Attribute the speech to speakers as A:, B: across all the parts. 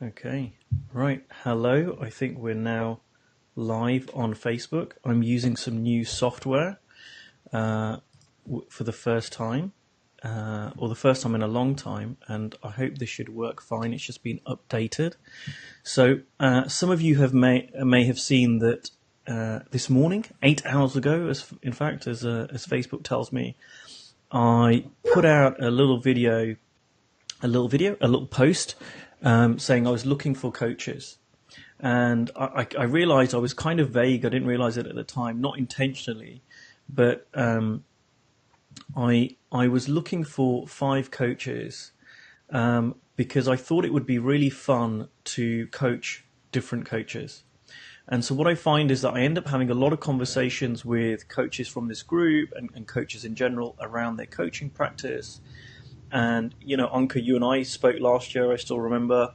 A: Okay, right. Hello. I think we're now live on Facebook. I'm using some new software for the first time, or the first time in a long time, and I hope this should work fine. It's just been updated. So some of you may have seen that this morning, 8 hours ago, as Facebook tells me, I put out a little post saying I was looking for coaches. And I realized I was kind of vague. I didn't realize it at the time, not intentionally, but I was looking for 5 coaches because I thought it would be really fun to coach different coaches. And so what I find is that I end up having a lot of conversations with coaches from this group and coaches in general around their coaching practice. And, Anke, you and I spoke last year, I still remember.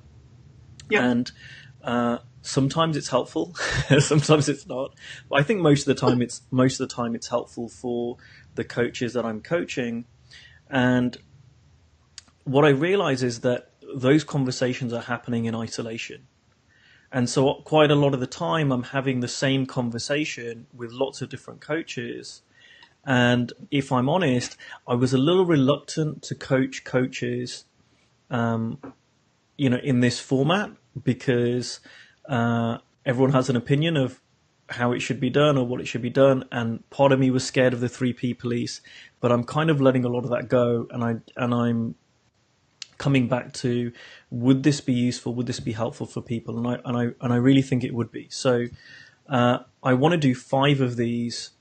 A: Yep. And sometimes it's helpful, sometimes it's not. But I think most of the time it's helpful for the coaches that I'm coaching. And what I realize is that those conversations are happening in isolation. And so quite a lot of the time I'm having the same conversation with lots of different coaches. And if I'm honest, I was a little reluctant to coach coaches, in this format because everyone has an opinion of how it should be done or what it should be done. And part of me was scared of the 3P police, but I'm kind of letting a lot of that go. And I'm coming back to, would this be useful? Would this be helpful for people? And I really think it would be. So I want to do 5 of these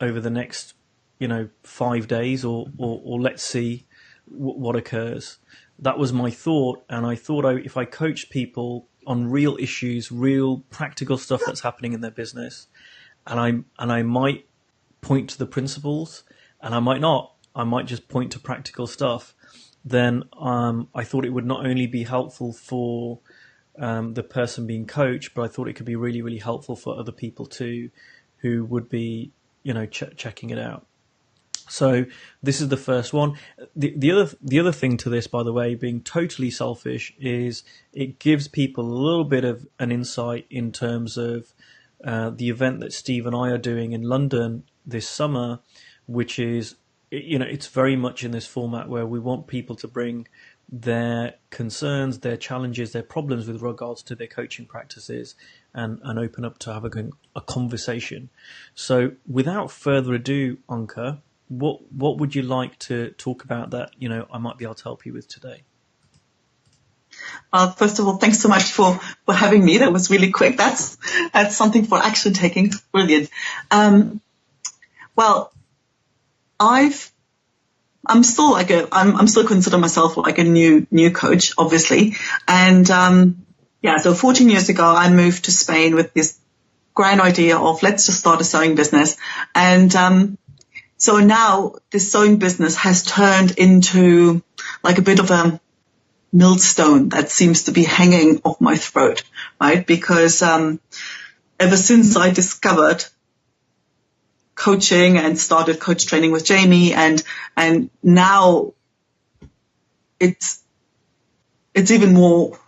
A: over the next 5 days, or let's see what occurs. That was my thought, and I thought if I coached people on real issues, real practical stuff that's happening in their business, and I might point to the principles, and I might not. I might just point to practical stuff. Then I thought it would not only be helpful for the person being coached, but I thought it could be really, really helpful for other people too, who would be checking it out. So this is the first one. The other thing to this, by the way, being totally selfish, is it gives people a little bit of an insight in terms of the event that Steve and I are doing in London this summer, which is, it's very much in this format where we want people to bring their concerns, their challenges, their problems with regards to their coaching practices and open up to having a conversation. So without further ado, Anke, what would you like to talk about that, I might be able to help you with today?
B: First of all, thanks so much for having me. That was really quick. That's something for action taking. Brilliant. Well, I'm still consider myself like a new coach, obviously. And, so 14 years ago, I moved to Spain with this grand idea of let's just start a sewing business. And, so now this sewing business has turned into like a bit of a millstone that seems to be hanging off my throat, right? Because, ever since I discovered coaching and started coach training with Jamie, and now it's even more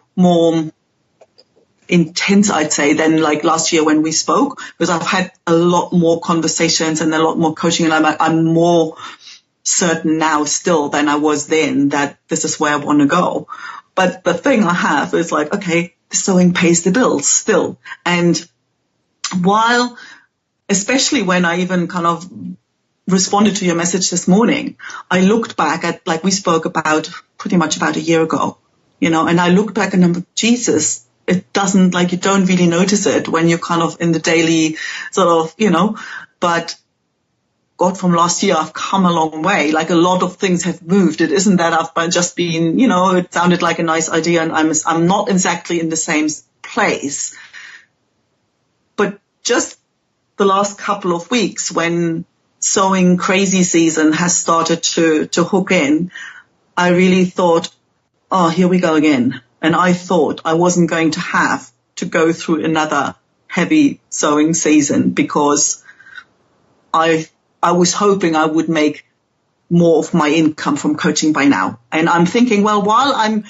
B: intense, I'd say, than like last year when we spoke, because I've had a lot more conversations and a lot more coaching, and I'm more certain now still than I was then that this is where I want to go. But the thing I have is like, okay, the sewing pays the bills still. And while, especially when I even kind of responded to your message this morning, I looked back at, like we spoke about pretty much about a year ago, and I looked back and I'm, Jesus, it doesn't, like, you don't really notice it when you're kind of in the daily sort of, but God, from last year, I've come a long way. Like, a lot of things have moved. It isn't that I've just been, it sounded like a nice idea and I'm not exactly in the same place. But just the last couple of weeks when sewing crazy season has started to hook in, I really thought, oh, here we go again. And I thought I wasn't going to have to go through another heavy sewing season because I was hoping I would make more of my income from coaching by now. And I'm thinking, well, while I'm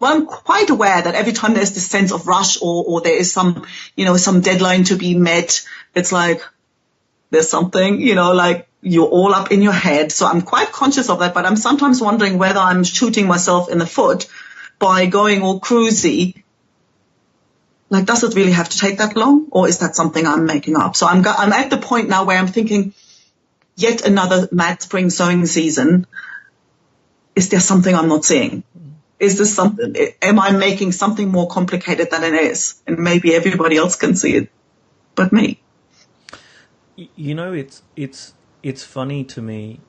B: I'm quite aware that every time there's this sense of rush or there is some, some deadline to be met, it's like there's something, like you're all up in your head. So I'm quite conscious of that, but I'm sometimes wondering whether I'm shooting myself in the foot by going all cruisy. Like, does it really have to take that long, or is that something I'm making up? So I'm at the point now where I'm thinking, yet another mad spring sowing season. Is there something I'm not seeing? Is this something? Am I making something more complicated than it is? And maybe everybody else can see it, but me.
A: It's funny to me,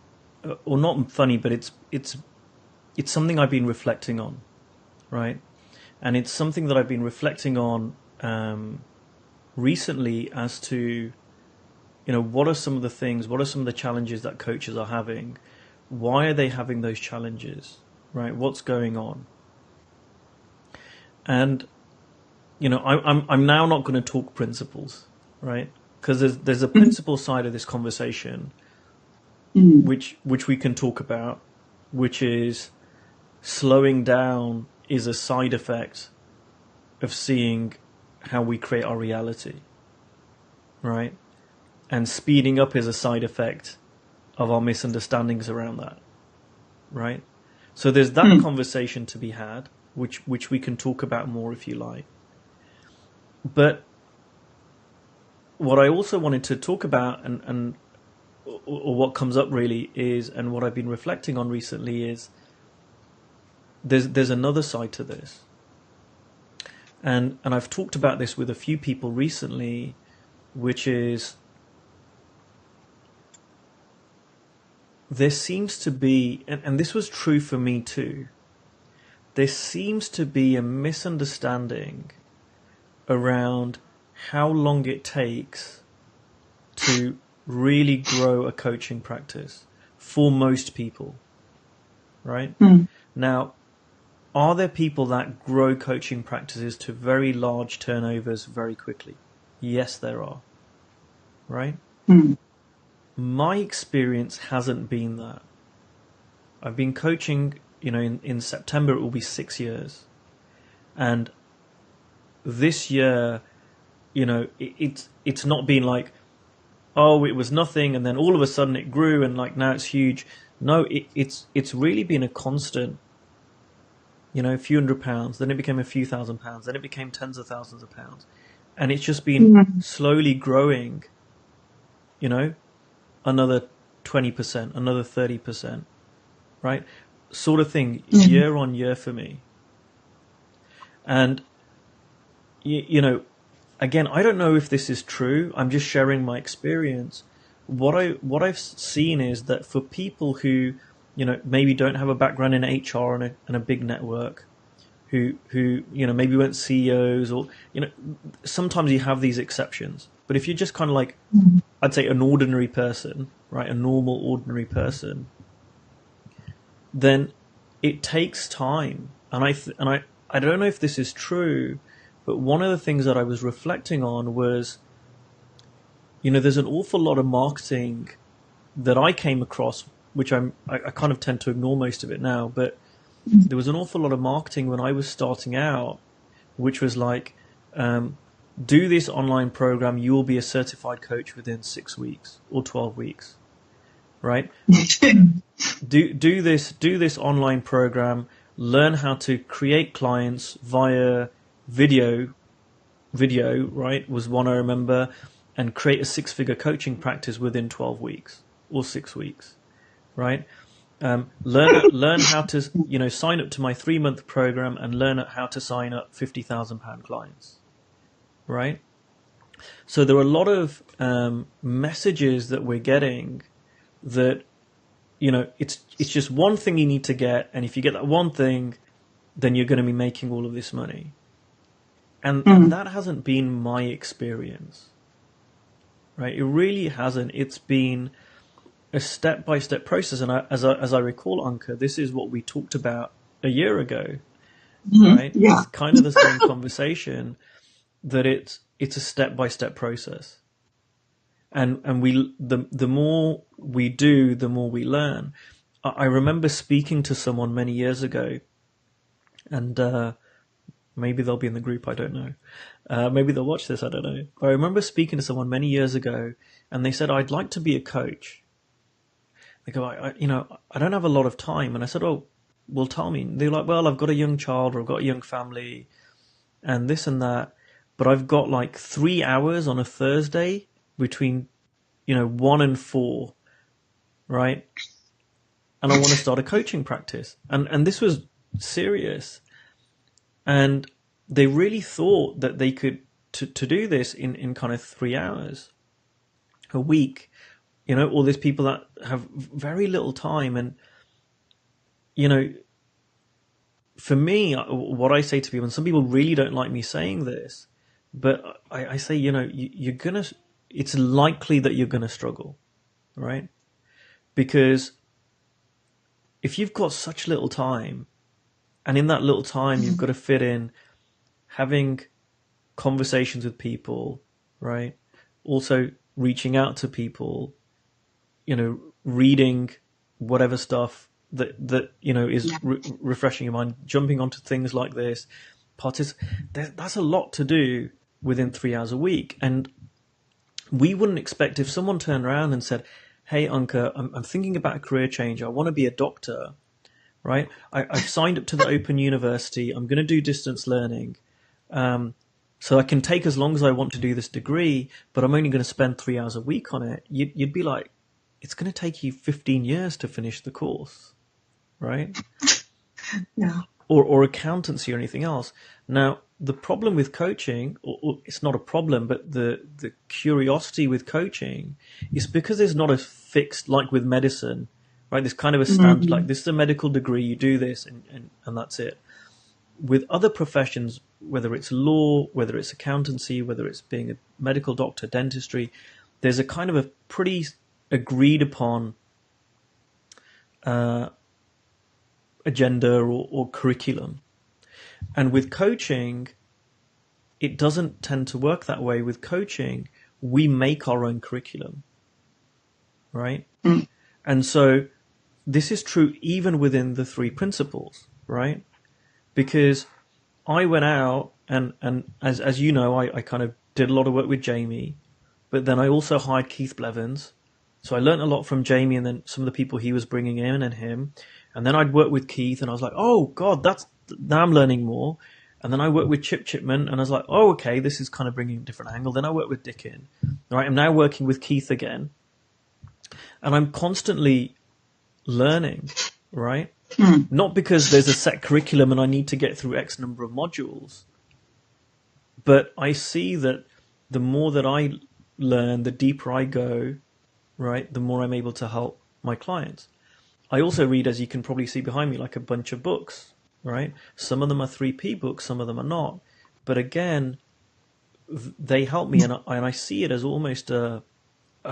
A: or not funny, but it's something I've been reflecting on, right? And it's something that I've been reflecting on recently as to, what are some of the challenges that coaches are having? Why are they having those challenges, right? What's going on? And, I'm now not going to talk principles, right? Because there's a principle side of this conversation, which we can talk about, which is slowing down is a side effect of seeing how we create our reality, right? And speeding up is a side effect of our misunderstandings around that, right? So there's that conversation to be had, which we can talk about more if you like. But what I also wanted to talk about or what comes up really is, and what I've been reflecting on recently is, there's another side to this. And I've talked about this with a few people recently, which is there seems to be, and this was true for me too, there seems to be a misunderstanding around how long it takes to really grow a coaching practice for most people, right? Now, are there people that grow coaching practices to very large turnovers very quickly? Yes, there are, right? My experience hasn't been that. I've been coaching, in September it will be 6 years. And this year, it's not been like, oh, it was nothing and then all of a sudden it grew and like now it's huge. No, it's really been a constant, a few £100s, then it became a few £1,000s, then it became tens of thousands of pounds. And it's just been slowly growing, another 20%, another 30%, right? Sort of thing, year on year for me. And, again, I don't know if this is true. I'm just sharing my experience. What I've seen is that for people who, maybe don't have a background in HR and a big network, who maybe weren't CEOs or, sometimes you have these exceptions. But if you're just kind of like, I'd say an ordinary person, right, a normal ordinary person, then it takes time. And I don't know if this is true, but one of the things that I was reflecting on was, there's an awful lot of marketing that I came across, which I kind of tend to ignore most of it now, but there was an awful lot of marketing when I was starting out, which was like, do this online program, you will be a certified coach within 6 weeks or 12 weeks, right? do this online program, learn how to create clients via video, right, was one I remember, and create a 6-figure coaching practice within 12 weeks or 6 weeks, right? Learn how to, sign up to my 3-month program and learn how to sign up £50,000 clients, right? So there are a lot of messages that we're getting that, it's just one thing you need to get, and if you get that one thing, then you're going to be making all of this money. And that hasn't been my experience, right? It really hasn't. It's been a step-by-step process. And as I recall, Anke, this is what we talked about a year ago, right?
B: Yeah.
A: It's kind of the same conversation, that it's a step-by-step process. and the more we do, the more we learn. I remember speaking to someone many years ago, and maybe they'll be in the group, I don't know. Maybe they'll watch this, I don't know. But I remember speaking to someone many years ago, and they said, I'd like to be a coach. They go, I don't have a lot of time. And I said, oh, well, tell me. And they're like, well, I've got a young child, or I've got a young family, and this and that. But I've got like 3 hours on a Thursday between, 1 and 4, right? And I want to start a coaching practice. And this was serious. And they really thought that they could to do this in kind of 3 hours a week. All these people that have very little time. And, for me, what I say to people, and some people really don't like me saying this, but I say, it's likely that you're going to struggle, right? Because if you've got such little time, and in that little time, you've got to fit in having conversations with people, right? Also reaching out to people, reading whatever stuff that is refreshing your mind, jumping onto things like this, that's a lot to do within 3 hours a week. And we wouldn't expect if someone turned around and said, hey, Anke, I'm thinking about a career change. I want to be a doctor, right? I've signed up to the Open University. I'm going to do distance learning. So I can take as long as I want to do this degree, but I'm only going to spend 3 hours a week on it. You'd be like, it's going to take you 15 years to finish the course, right?
B: Yeah.
A: Or accountancy or anything else. Now, the problem with coaching, or it's not a problem, but the curiosity with coaching is because there's not a fixed, like with medicine, right? There's kind of a standard, like this is a medical degree, you do this and that's it. With other professions, whether it's law, whether it's accountancy, whether it's being a medical doctor, dentistry, there's a kind of a pretty agreed upon agenda or curriculum. And with coaching, it doesn't tend to work that way. With coaching, we make our own curriculum, right? And so this is true even within the 3 principles, right? Because I went out and as you know, I kind of did a lot of work with Jamie, but then I also hired Keith Blevins. So I learned a lot from Jamie and then some of the people he was bringing in and him. And then I'd work with Keith and I was like, oh God, now I'm learning more. And then I worked with Chip Chipman and I was like, oh, okay, this is kind of bringing a different angle. Then I worked with Dickin. All right, I'm now working with Keith again. And I'm constantly learning, right? Not because there's a set curriculum and I need to get through X number of modules, but I see that the more that I learn, the deeper I go, right, the more I'm able to help my clients. I also read, as you can probably see behind me, like a bunch of books, right? Some of them are 3P books, some of them are not. But again, they help me, and I see it as almost a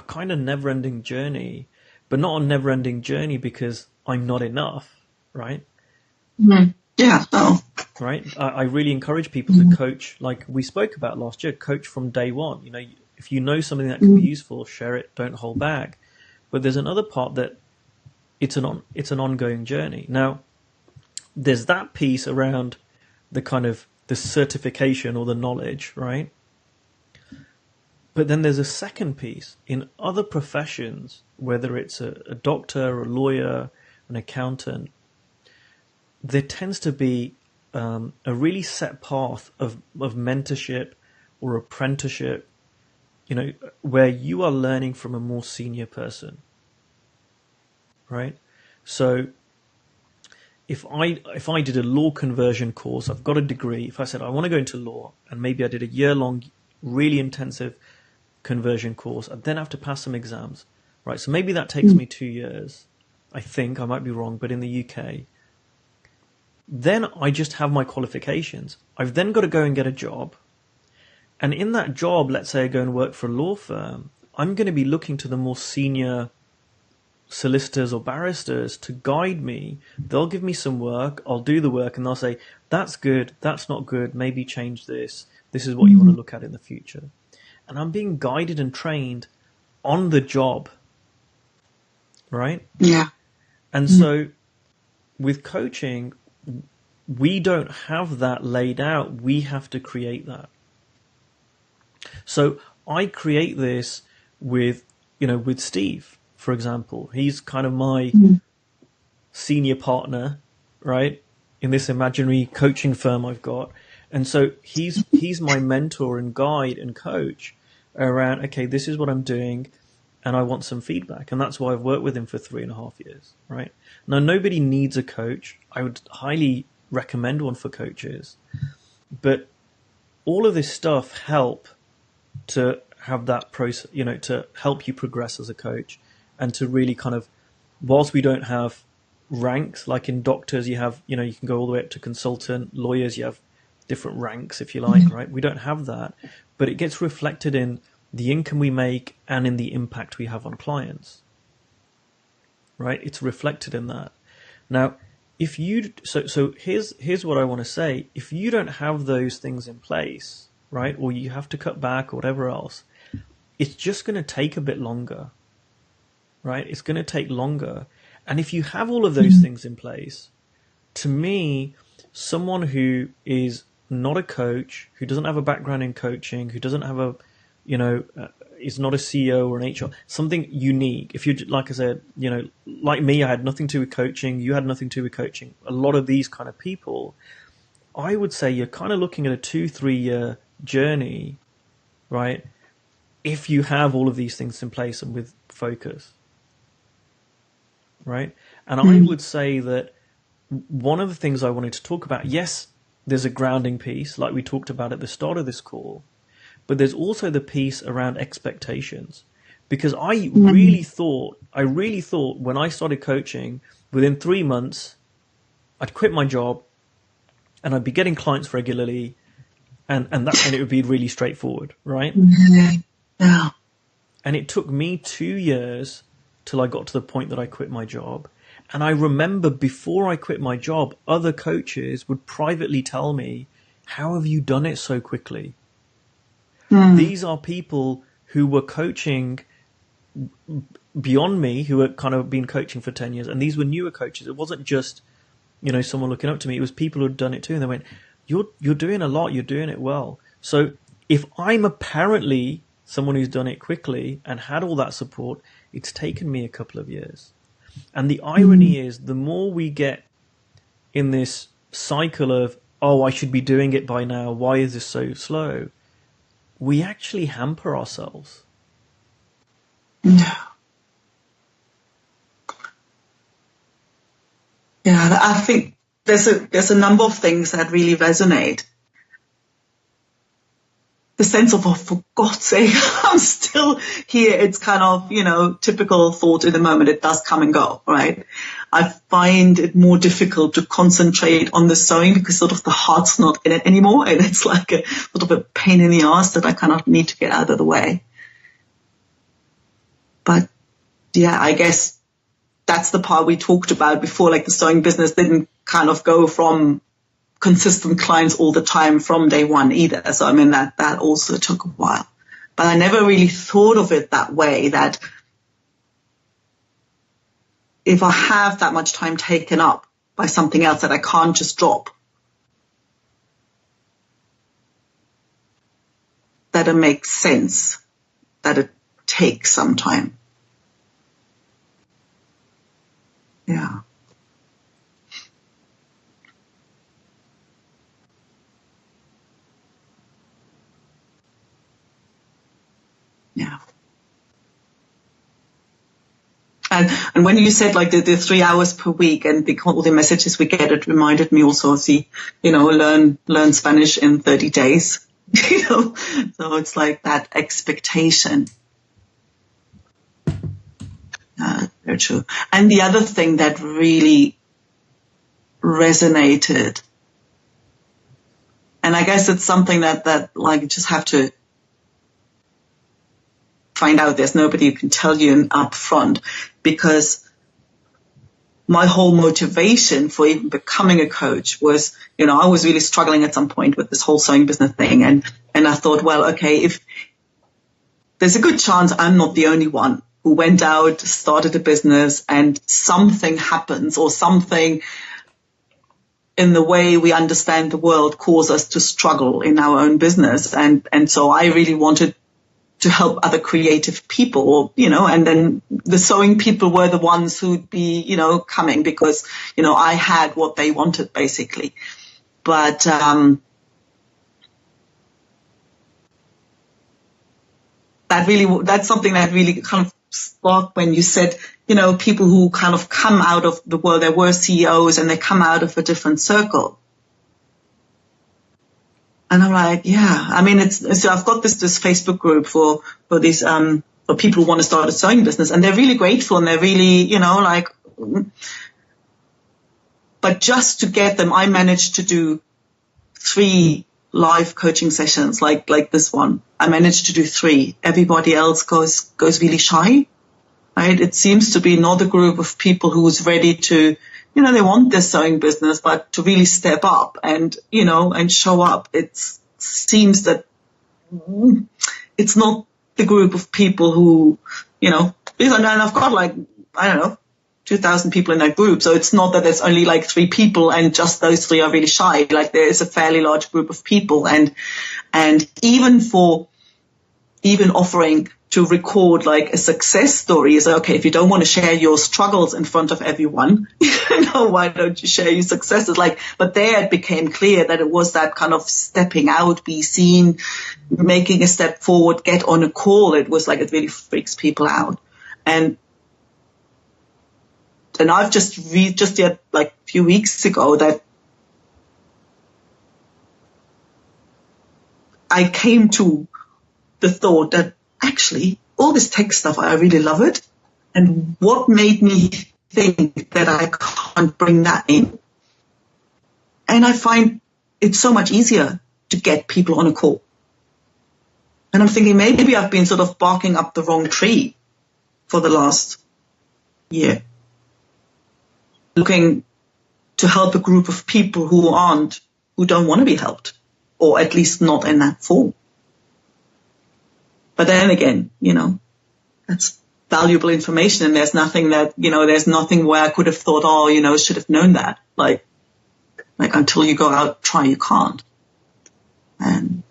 A: kind of never-ending journey, but not a never-ending journey because I'm not enough, right?
B: Yeah. Oh.
A: Right. I really encourage people to coach, like we spoke about last year, coach from day one. If you know something that can be useful, share it, don't hold back. But there's another part that it's an ongoing journey. Now, there's that piece around the kind of the certification or the knowledge, right? But then there's a second piece in other professions, whether it's a doctor, a lawyer, an accountant, there tends to be a really set path of mentorship or apprenticeship, where you are learning from a more senior person, right? So if I did a law conversion course, I've got a degree. If I said I want to go into law, and maybe I did a year-long, really intensive conversion course, I'd then have to pass some exams, right? So maybe that takes me 2 years. I think I might be wrong, but in the UK. Then I just have my qualifications. I've then got to go and get a job. And in that job, let's say I go and work for a law firm, I'm going to be looking to the more senior solicitors or barristers to guide me. They'll give me some work, I'll do the work, and they'll say, that's good, that's not good, maybe change this. This is what you want to look at in the future. And I'm being guided and trained on the job, right?
B: Yeah.
A: And so with coaching, we don't have that laid out. We have to create that. So I create this with, with Steve, for example. He's kind of my senior partner, right, in this imaginary coaching firm I've got. And so he's my mentor and guide and coach around, okay, this is what I'm doing and I want some feedback. And that's why I've worked with him for 3.5 years, right? Now, nobody needs a coach. I would highly recommend one for coaches. But all of this stuff help to have that process, to help you progress as a coach and to really kind of, whilst we don't have ranks, like in doctors, you have, you can go all the way up to consultant, lawyers, you have different ranks, if you like, right? We don't have that, but it gets reflected in the income we make and in the impact we have on clients, right? It's reflected in that. Now, if you, so here's what I want to say. If you don't have those things in place, right, or you have to cut back or whatever else, it's just going to take a bit longer, right? It's going to take longer. And if you have all of those things in place, to me, someone who is not a coach, who doesn't have a background in coaching, who doesn't have a, is not a CEO or an HR, something unique. If you, like I said, like me, I had nothing to do with coaching. You had nothing to do with coaching. A lot of these kind of people, I would say you're kind of looking at a 2-3 year journey, right? If you have all of these things in place and with focus, right? And I would say that one of the things I wanted to talk about, yes, there's a grounding piece like we talked about at the start of this call, but there's also the piece around expectations. Because I really thought when I started coaching, within 3 months, I'd quit my job and I'd be getting clients regularly and it would be really straightforward, right?
B: Yeah.
A: And it took me 2 years till I got to the point that I quit my job. And I remember before I quit my job, other coaches would privately tell me, how have you done it so quickly? These are people who were coaching beyond me, who had kind of been coaching for 10 years. And these were newer coaches. It wasn't just, someone looking up to me. It was people who had done it too. And they went, you're doing a lot. You're doing it well. So if I'm apparently someone who's done it quickly and had all that support, it's taken me a couple of years. And the irony is, the more we get in this cycle of, oh, I should be doing it by now, why is this so slow? We actually hamper ourselves.
B: Yeah. Yeah, I think there's a number of things that really resonate. The sense of, oh, for God's sake, I'm still here. It's kind of, typical thought in the moment. It does come and go, right? I find it more difficult to concentrate on the sewing because sort of the heart's not in it anymore. And it's like a sort of a pain in the ass that I kind of need to get out of the way. But yeah, I guess that's the part we talked about before, like the sewing business didn't kind of go from consistent clients all the time from day one either. So, I mean, that also took a while. But I never really thought of it that way, that if I have that much time taken up by something else that I can't just drop, that it makes sense that it takes some time. Yeah. Yeah. And when you said like the 3 hours per week and all the messages we get, it reminded me also of the, learn Spanish in 30 days, so it's like that expectation. Very true. And the other thing that really resonated, and I guess it's something that like you just have to find out. There's nobody who can tell you up front, because my whole motivation for even becoming a coach was, I was really struggling at some point with this whole sewing business thing. And I thought, well, okay, if there's a good chance I'm not the only one who went out, started a business, and something happens, or something in the way we understand the world caused us to struggle in our own business. And so I really wanted to help other creative people, and then the sewing people were the ones who'd be, coming because, I had what they wanted basically. But, that's something that really kind of sparked when you said, people who kind of come out of the world, there were CEOs and they come out of a different circle. And I'm like, yeah, I mean, so I've got this Facebook group for these, for people who want to start a sewing business, and they're really grateful and they're really, but just to get them, I managed to do 3 live coaching sessions like this one. I managed to do 3. Everybody else goes really shy, right? It seems to be not a group of people who's ready to, they want this sewing business, but to really step up and, and show up. It seems that it's not the group of people who, and I've got I don't know, 2,000 people in that group. So it's not that there's only 3 people and just those 3 are really shy. There is a fairly large group of people. And even offering to record a success story is okay. If you don't want to share your struggles in front of everyone, why don't you share your successes? But there it became clear that it was that kind of stepping out, be seen, making a step forward, get on a call. It was it really freaks people out. And I've just yet a few weeks ago that I came to the thought that actually all this tech stuff, I really love it. And what made me think that I can't bring that in? And I find it's so much easier to get people on a call. And I'm thinking maybe I've been sort of barking up the wrong tree for the last year, looking to help a group of people who don't want to be helped, or at least not in that form. But then again, that's valuable information, and there's nothing where I could have thought, should have known that. Until you go out, try, you can't. And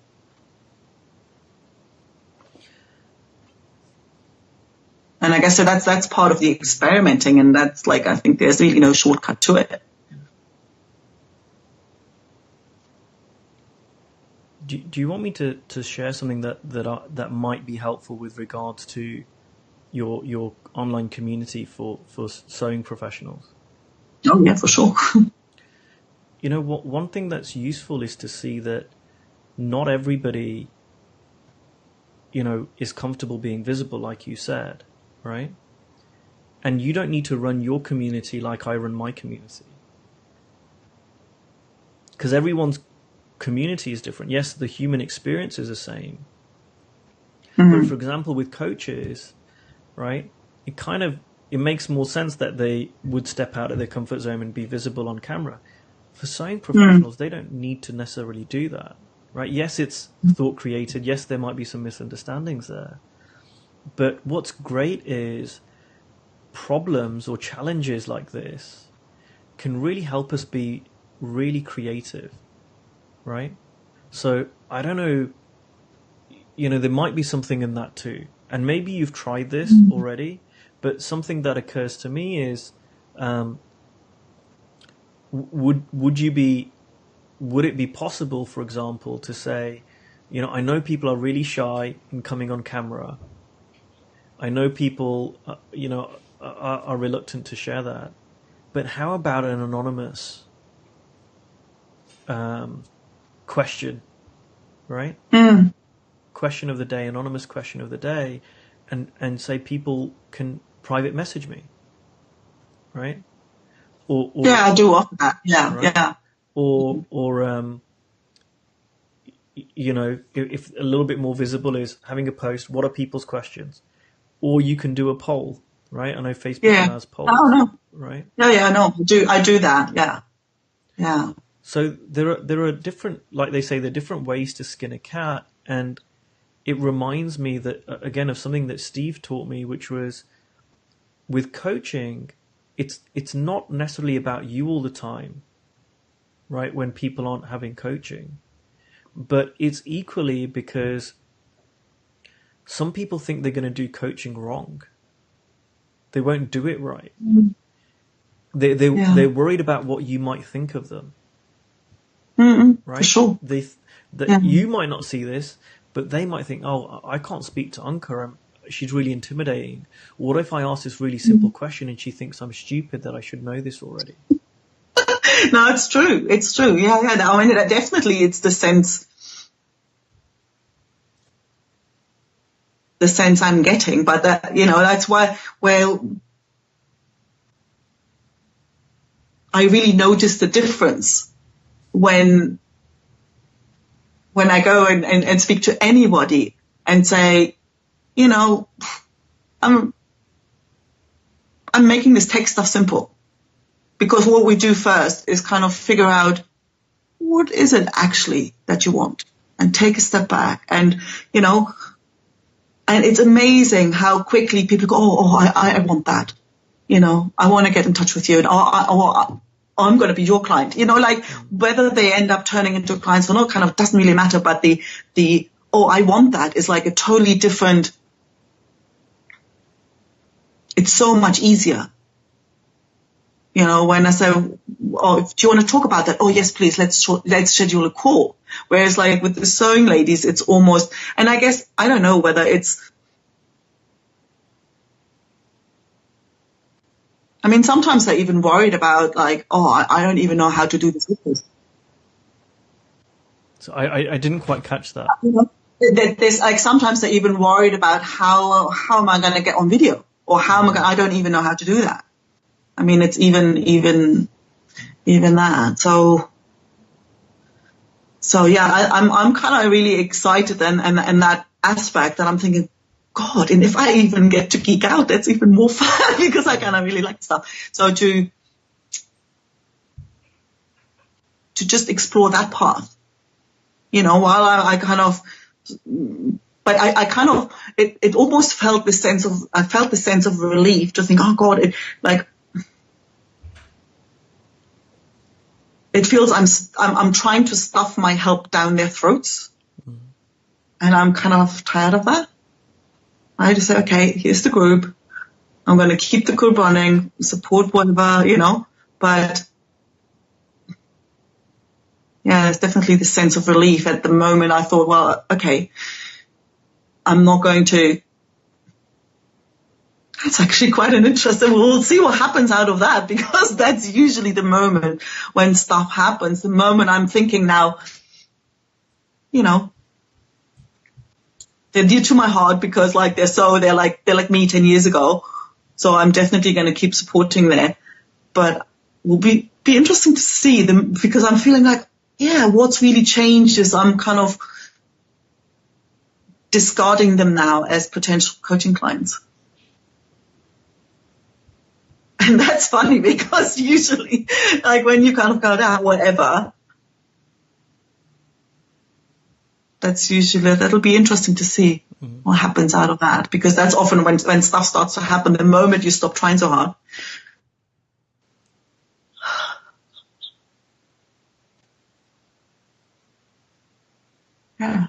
B: I guess so that's part of the experimenting, and that's I think there's really no shortcut to it.
A: Do you want me to share something that might be helpful with regards to your online community for sewing professionals?
B: Oh yeah, for sure.
A: One thing that's useful is to see that not everybody, is comfortable being visible, like you said, right? And you don't need to run your community like I run my community, because everyone's community is different. Yes, the human experience is the same. Mm-hmm. But for example, with coaches, right, it makes more sense that they would step out of their comfort zone and be visible on camera. For sewing professionals, they don't need to necessarily do that, right? Yes, it's thought created. Yes, there might be some misunderstandings there. But what's great is problems or challenges like this can really help us be really creative. Right? So I don't know, there might be something in that too. And maybe you've tried this already, but something that occurs to me is, would it be possible, for example, to say, I know people are really shy in coming on camera. I know people, are reluctant to share that. But how about an anonymous question, right? Question of the day, anonymous question of the day, and say people can private message me, right? Or
B: yeah, I do offer that. Yeah, right? Yeah.
A: Or if a little bit more visible is having a post. What are people's questions? Or you can do a poll, right? I know Facebook has polls.
B: Oh no,
A: right?
B: Yeah, no, I do that. Yeah.
A: So there are different, like they say, there are different ways to skin a cat, and it reminds me that again of something that Steve taught me, which was with coaching, it's not necessarily about you all the time, right? When people aren't having coaching, but it's equally because some people think they're going to do coaching wrong. They won't do it right. They're worried about what you might think of them, right?
B: For sure.
A: That you might not see this, but they might think, oh, I can't speak to Anke. She's really intimidating. What if I ask this really simple question and she thinks I'm stupid, that I should know this already?
B: No, it's true. It's true. Yeah. I mean, definitely it's the sense I'm getting, but that, that's why, well, I really notice the difference when I go and speak to anybody and say, I'm making this tech stuff simple, because what we do first is kind of figure out what is it actually that you want, and take a step back, and and it's amazing how quickly people go, I want that, I want to get in touch with you, and I'm going to be your client, like whether they end up turning into clients or not kind of doesn't really matter, but the I want that is like a totally different. It's so much easier. When I say, oh, do you want to talk about that? Oh, yes, please, let's schedule a call. Whereas like with the sewing ladies, it's almost, and I guess, I don't know whether sometimes they're even worried about like, oh, I don't even know how to do this with this.
A: So I didn't quite catch that.
B: There's like, sometimes they're even worried about how am I going to get on video, or how I don't even know how to do that. I mean, it's even that. So yeah, I'm kind of really excited and that aspect that I'm thinking, God, and if I even get to geek out, that's even more fun because I kind of really like stuff. So to just explore that path, while I kind of, but I kind of, it almost felt the sense of relief to think, oh God, it feels I'm trying to stuff my help down their throats, and I'm kind of tired of that. I just say, okay, here's the group. I'm going to keep the group running, support whatever, but yeah, there's definitely the sense of relief. At the moment, I thought, well, okay, I'm not going to. That's actually quite an interesting. We'll see what happens out of that, because that's usually the moment when stuff happens. The moment I'm thinking now, they're dear to my heart because like they're like me 10 years ago. So I'm definitely going to keep supporting there, but it will be interesting to see them, because I'm feeling like, yeah, what's really changed is I'm kind of discarding them now as potential coaching clients. And that's funny, because usually, like when you kind of go down, whatever, that'll be interesting to see what happens out of that, because that's often when stuff starts to happen, the moment you stop trying so hard. Yeah.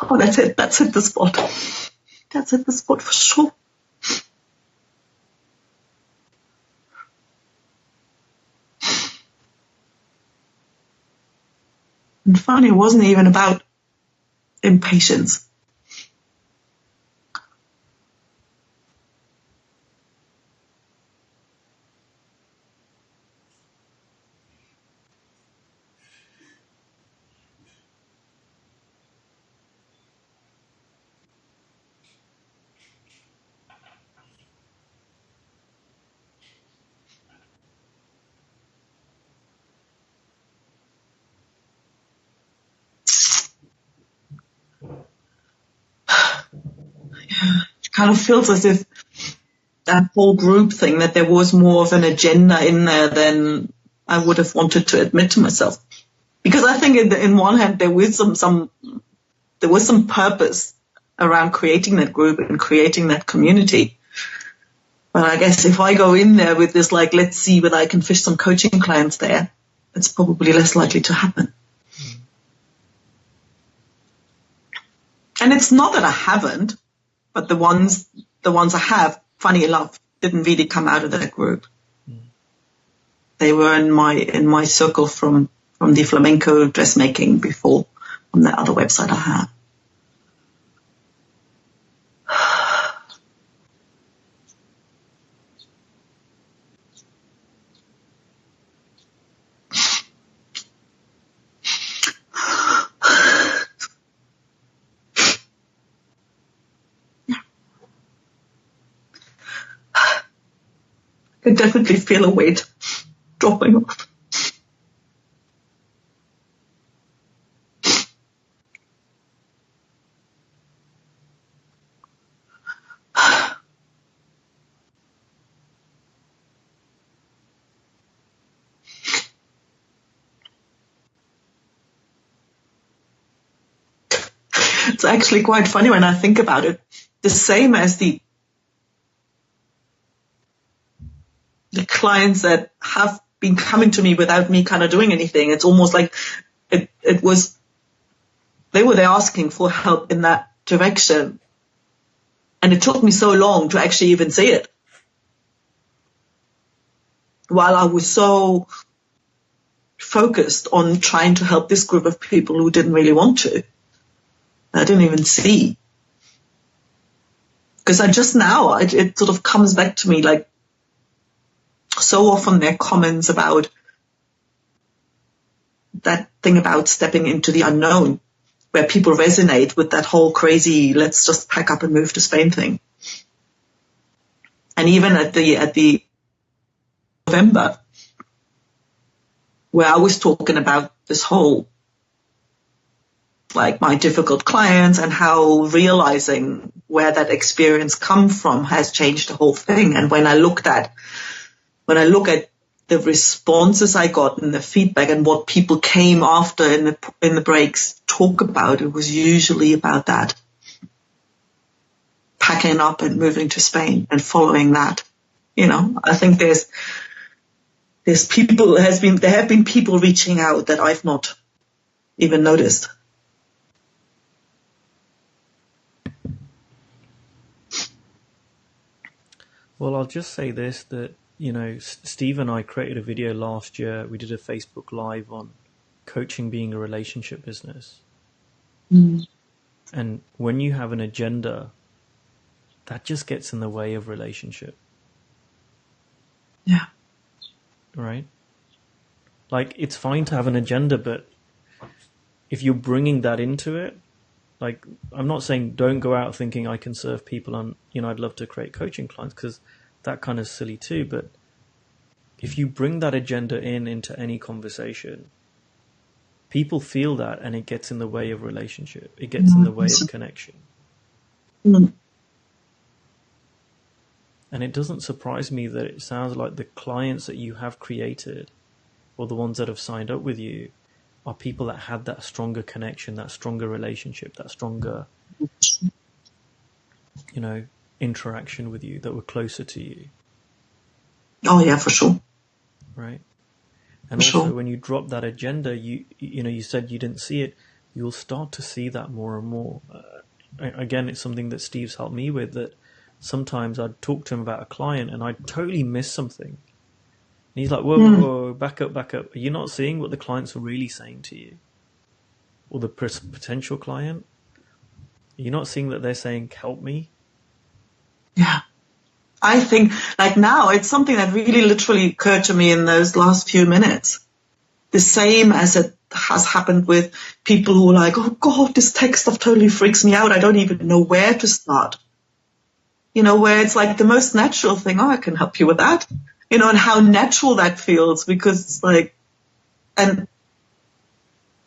B: Oh, that's it. That's hit the spot. That's hit the spot for sure. And funny, it wasn't even about impatience. It kind of feels as if that whole group thing, that there was more of an agenda in there than I would have wanted to admit to myself. Because I think in one hand there was some purpose around creating that group and creating that community. But I guess if I go in there with this, like, let's see whether I can fish some coaching clients there, it's probably less likely to happen. And it's not that I haven't, but the ones I have, funny enough, didn't really come out of that group. They were in my circle from the flamenco dressmaking before, on that other website I have. I can definitely feel a weight dropping off. It's actually quite funny when I think about it. The same as the clients that have been coming to me without me kind of doing anything. It's almost like it was, they were there asking for help in that direction. And it took me so long to actually even see it. While I was so focused on trying to help this group of people who didn't really want to, I didn't even see. Because it sort of comes back to me, like, so often there are comments about that thing about stepping into the unknown, where people resonate with that whole crazy, let's just pack up and move to Spain thing. And even at the November, where I was talking about this whole, like, my difficult clients and how realizing where that experience come from has changed the whole thing. And when I look at the responses I got and the feedback and what people came after in the breaks talk about, it was usually about that. Packing up and moving to Spain and following that. You know, I think there have been people reaching out that I've not even noticed.
A: Well, I'll just say this, that, you know, Steve and I created a video last year. We did a Facebook Live on coaching being a relationship business. Mm. And when you have an agenda, that just gets in the way of relationship.
B: Yeah.
A: Right? Like, it's fine to have an agenda, but if you're bringing that into it, like, I'm not saying don't go out thinking I can serve people and, you know, I'd love to create coaching clients, because that kind of silly too. But if you bring that agenda into any conversation, people feel that, and it gets in the way of relationship. It gets in the way of connection.
B: Mm.
A: And it doesn't surprise me that it sounds like the clients that you have created, or the ones that have signed up with you, are people that had that stronger connection, that stronger relationship, that stronger, you know, interaction with you, that were closer to you.
B: Oh yeah, for sure.
A: Right. And for also sure. When you drop that agenda, you know, you said you didn't see it, you'll start to see that more and more. Again, it's something that Steve's helped me with, that sometimes I'd talk to him about a client and I'd totally miss something. And he's like, whoa, back up. Are you not seeing what the clients are really saying to you? Or the potential client? Are you not seeing that they're saying, help me?
B: Yeah. I think, like, now it's something that really literally occurred to me in those last few minutes. The same as it has happened with people who are like, oh God, this tech stuff totally freaks me out. I don't even know where to start. You know, where it's like the most natural thing. Oh, I can help you with that. You know, and how natural that feels, because it's like, and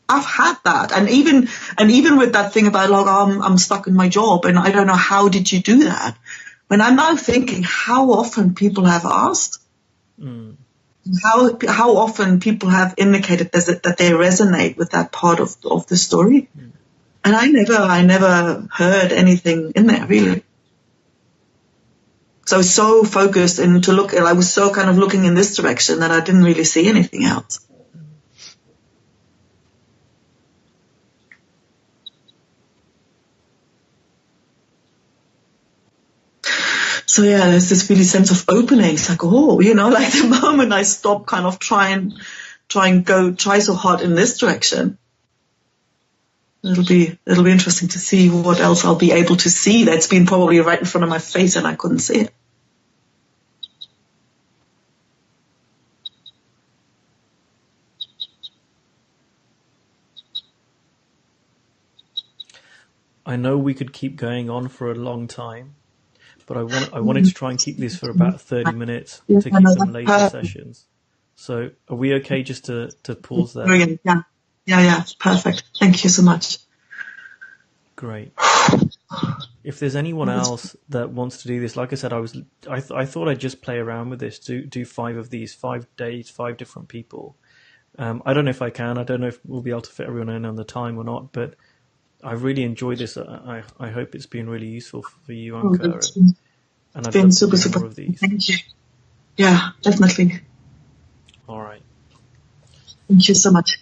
B: I've had that. And even with that thing about, like, I'm stuck in my job and I don't know, how did you do that? when I'm now thinking how often people have asked, how often people have indicated that they resonate with that part of the story. And I never heard anything in there, really. So I was so focused and I was so kind of looking in this direction that I didn't really see anything else. So yeah, there's this really sense of opening. It's like, oh, like the moment I stop kind of try so hard in this direction, it'll be interesting to see what else I'll be able to see that's been probably right in front of my face and I couldn't see it.
A: I know we could keep going on for a long time, but I wanted to try and keep this for about 30 minutes to keep them later sessions. So are we okay just to pause there?
B: Brilliant. Yeah, perfect. Thank you so much.
A: Great. If there's anyone else that wants to do this, like I said, I thought I'd just play around with this, do 5 of these, 5 days, 5 different people. I don't know if I can. I don't know if we'll be able to fit everyone in on the time or not, but I've really enjoyed this. I hope it's been really useful for you, Anke. And I've been super more of these.
B: Thank you. Yeah, definitely.
A: All right.
B: Thank you so much.